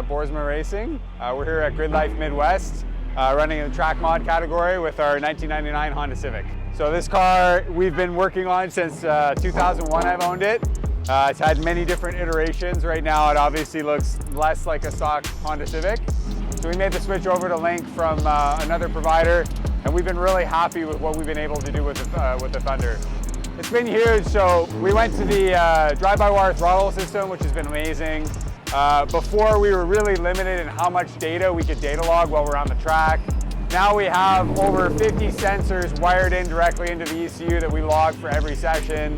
Boersma Racing. We're here at Grid Life Midwest, running in the TrackMod category with our 1999 Honda Civic. So this car we've been working on since 2001 I've owned it. It's had many different iterations. Right now it obviously looks less like a stock Honda Civic. So we made the switch over to Link from another provider, and we've been really happy with what we've been able to do with the Thunder. It's been huge. So we went to the drive-by-wire throttle system, which has been amazing. Before we were really limited in how much data we could data log while we're on the track. Now we have over 50 sensors wired in directly into the ECU that we log for every session.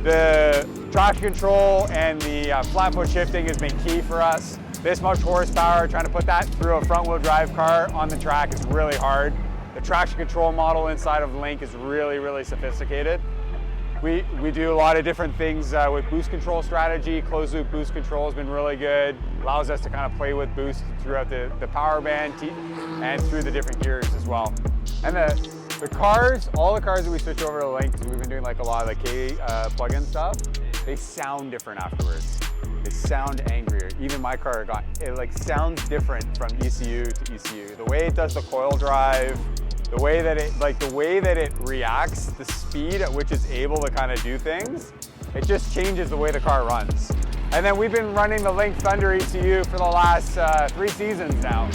The traction control and the flat foot shifting has been key for us. This much horsepower, trying to put that through a front wheel drive car on the track is really hard. The traction control model inside of Link is really sophisticated. We do a lot of different things with boost control strategy. Closed loop boost control has been really good. Allows us to kind of play with boost throughout the power band and through the different gears as well. And the cars, all the cars that we switch over to Link, because we've been doing like a lot of the K plug-in stuff, they sound different afterwards. They sound angrier. Even my car it sounds different from ECU to ECU. The way it does the coil drive, the way that it reacts, the speed at which it's able to kind of do things, it just changes the way the car runs. And then we've been running the Link Thunder ECU for the last 3 seasons now.